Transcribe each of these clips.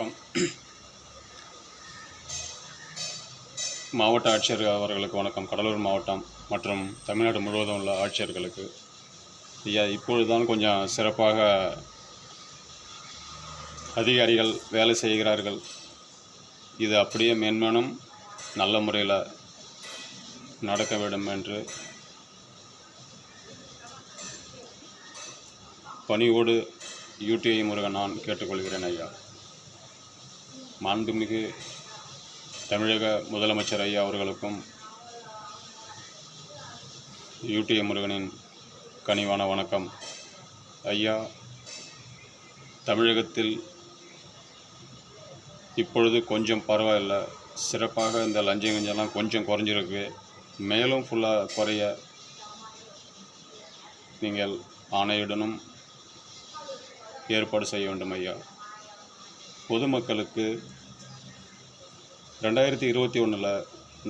வணக்கம். மாவட்ட ஆட்சியர் அவர்களுக்கு வணக்கம். கடலூர் மாவட்டம் மற்றும் தமிழ்நாடு முழுவதும் உள்ள ஆட்சியர்களுக்கு ஐயா, இப்பொழுதுதான் கொஞ்சம் சிறப்பாக அதிகாரிகள் வேலை செய்கிறார்கள். இது அப்படியே மேன்மேலும் நல்ல முறையில் நடக்க வேண்டும் என்று பணிவோடு UTI முருகன் நான் கேட்டுக்கொள்கிறேன் ஐயா. மாண்புமிகு தமிழக முதலமைச்சர் ஐயா அவர்களுக்கும் UTI முருகனின் கனிவான வணக்கம். ஐயா, தமிழகத்தில் இப்பொழுது கொஞ்சம் பரவாயில்லை, சிறப்பாக இந்த லஞ்சம் கொஞ்சம் குறைஞ்சிருக்கு. மேலும் ஃபுல்லாக குறைய நீங்கள் ஆணையுடனும் ஏற்பாடு செய்ய வேண்டும் ஐயா. பொதுமக்களுக்கு 2021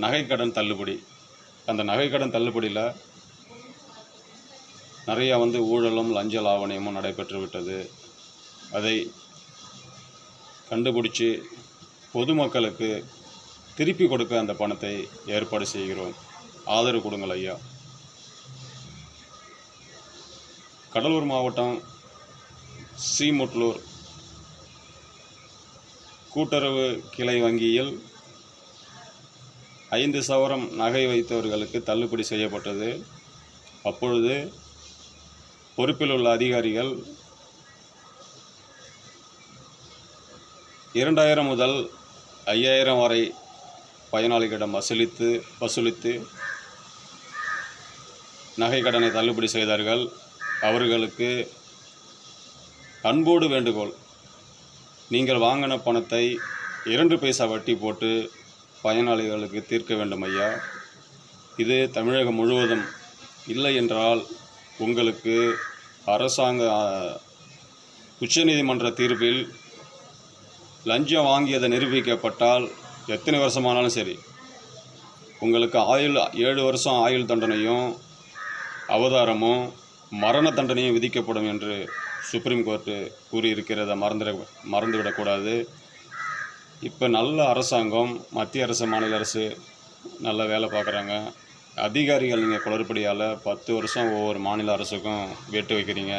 நகைக்கடன் தள்ளுபடி, அந்த நகைக்கடன் தள்ளுபடியில் நிறையா ஊழலும் லஞ்ச லாவணியமும் நடைபெற்று விட்டது. அதை கண்டுபிடிச்சி பொதுமக்களுக்கு திருப்பி கொடுக்க அந்த பணத்தை ஏற்பாடு செய்கிறோம். ஆதரவு கொடுங்கள் ஐயா. கடலூர் மாவட்டம் ஸ்ரீமுட்லூர் கூட்டுறவு கிளை வங்கியில் 5 சவரம் நகை வைத்தவர்களுக்கு தள்ளுபடி செய்யப்பட்டது. அப்பொழுது பொறுப்பில் உள்ள அதிகாரிகள் 2000 முதல் 5000 வரை பயனாளிகளிடம் வசூலித்து நகை கடனை தள்ளுபடி செய்தார்கள். அவர்களுக்கு அன்போடு வேண்டுகோள், நீங்கள் வாங்கின பணத்தை 2 பைசா வட்டி போட்டு பயனாளிகளுக்கு தீர்க்க வேண்டும் ஐயா. இது தமிழகம் முழுவதும். இல்லை என்றால் உங்களுக்கு அரசாங்க உச்சநீதிமன்ற தீர்ப்பில் லஞ்சம் வாங்கியதை நிரூபிக்கப்பட்டால் எத்தனை வருஷமானாலும் சரி, உங்களுக்கு 7 வருஷம் ஆயுள் தண்டனையும் அவதாரமும் மரண தண்டனையும் விதிக்கப்படும் என்று சுப்ரீம் கோர்ட்டு கூறியிருக்கிறத மறந்துவிடக்கூடாது. இப்போ நல்ல அரசாங்கம், மத்திய அரசு மாநில அரசு நல்ல வேலை பார்க்குறாங்க. அதிகாரிகள் நீங்கள் குளறுபடியால் 10 வருஷம் ஒவ்வொரு மாநில அரசுக்கும் வெட்டு வைக்கிறீங்க.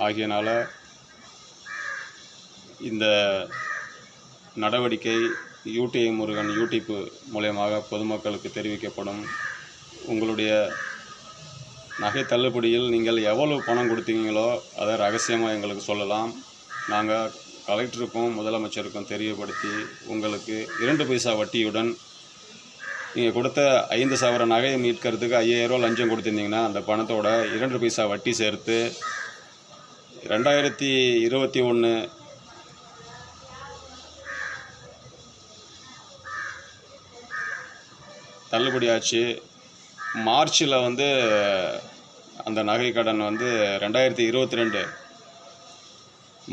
ஆகியனால இந்த நடவடிக்கை UTI முருகன் யூடியூப் மூலமாக பொதுமக்களுக்கு தெரிவிக்கப்படும். உங்களுடைய நகை தள்ளுபடியில் நீங்கள் எவ்வளவு பணம் கொடுத்தீங்களோ அதை ரகசியமாக எங்களுக்கு சொல்லலாம். நாங்கள் கலெக்டருக்கும் முதலமைச்சருக்கும் தெரியப்படுத்தி உங்களுக்கு 2 பைசா வட்டியுடன் நீங்கள் கொடுத்த 5 சவர நகையை மீட்கிறதுக்கு 5000 ரூபா லஞ்சம் கொடுத்துருந்தீங்கன்னா அந்த பணத்தோட 2 பைசா வட்டி சேர்த்து 2021 தள்ளுபடி ஆச்சு. மார்ச்சில் அந்த நகை கடன் 2022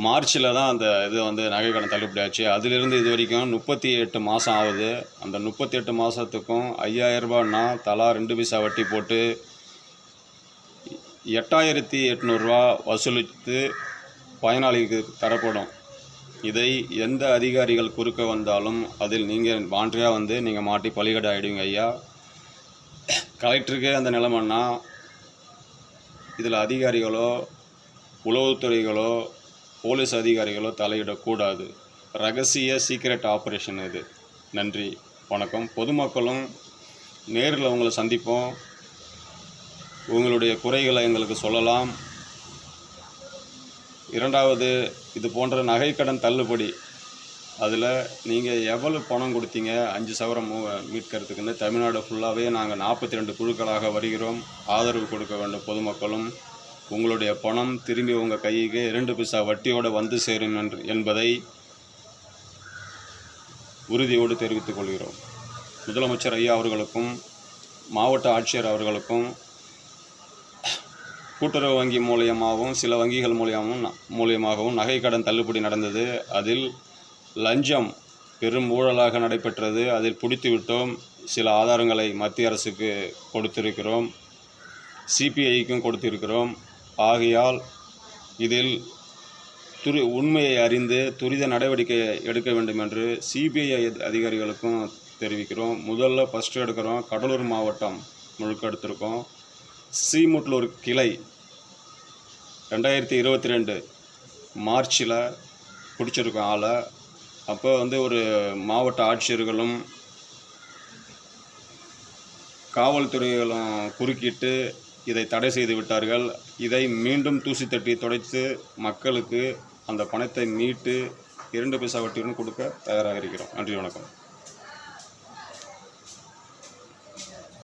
மார்ச்சில் தான் அந்த இது நகை கடன் தள்ளுபடி ஆச்சு. அதிலிருந்து இது வரைக்கும் 38 மாதம் ஆகுது. அந்த 38 மாதத்துக்கும் 5000 ரூபான்னா தலா 2 பைசா வட்டி போட்டு 8800 ரூபா வசூலித்து பயனாளிக்கு தரப்படும். இதை எந்த அதிகாரிகள் குறுக்க வந்தாலும் அதில் நீங்கள் வான்றியாக நீங்கள் மாட்டி பலிகடை ஆகிடுவீங்க ஐயா. கலெக்டருக்கே அந்த நிலைமைன்னா இதில் அதிகாரிகளோ உளவுத்துறைகளோ போலீஸ் அதிகாரிகளோ தலையிடக்கூடாது. ரகசிய சீக்ரெட் ஆப்ரேஷன் இது. நன்றி, வணக்கம். பொதுமக்களும் நேரில் உங்களை சந்திப்போம். உங்களுடைய குறைகளை எங்களுக்கு சொல்லலாம். இரண்டாவது, இது போன்ற நகைக்கடன் தள்ளுபடி, அதில் நீங்கள் எவ்வளவு பணம் கொடுத்தீங்க 5 சவரம் மீட்கிறதுக்குன்னு தமிழ்நாடு ஃபுல்லாகவே நாங்கள் 42 குழுக்களாக வருகிறோம். ஆதரவு கொடுக்க வேண்டும். பொதுமக்களும் உங்களுடைய பணம் திரும்பி உங்கள் கைக்கு 2 பைசா வட்டியோடு சேரும் என்பதை உறுதியோடு தெரிவித்துக் கொள்கிறோம். முதலமைச்சர் ஐயா அவர்களுக்கும் மாவட்ட ஆட்சியர் அவர்களுக்கும் கூட்டுறவு வங்கி மூலியமாகவும் சில வங்கிகள் மூலியமாகவும் நகைக்கடன் தள்ளுபடி நடந்தது. அதில் லஞ்சம் பெரும் ஊழலாக நடைபெற்றது. அதில் பிடித்து விட்டோம். சில ஆதாரங்களை மத்திய அரசுக்கு கொடுத்திருக்கிறோம், CBIக்கும் கொடுத்திருக்கிறோம். ஆகையால் இதில் உண்மையை அறிந்து துரித நடவடிக்கை எடுக்க வேண்டும் என்று சிபிஐ அதிகாரிகளுக்கும் தெரிவிக்கிறோம். முதல்ல ஃபஸ்ட்டு எடுக்கிறோம். கடலூர் மாவட்டம் முழுக்க எடுத்திருக்கோம். ஸ்ரீமுட்லூர் கிளை 2022 மார்ச்சில் பிடிச்சிருக்கோம் ஆளை. அப்போ ஒரு மாவட்ட ஆட்சியர்களும் காவல்துறைகளும் குறுக்கிட்டு இதை தடை செய்து விட்டார்கள். இதை மீண்டும் தூசி தட்டி துடைத்து மக்களுக்கு அந்த பணத்தை மீட்டு 2 பைசா வட்டியுடன் கொடுக்க தயாராக இருக்கிறோம். நன்றி, வணக்கம்.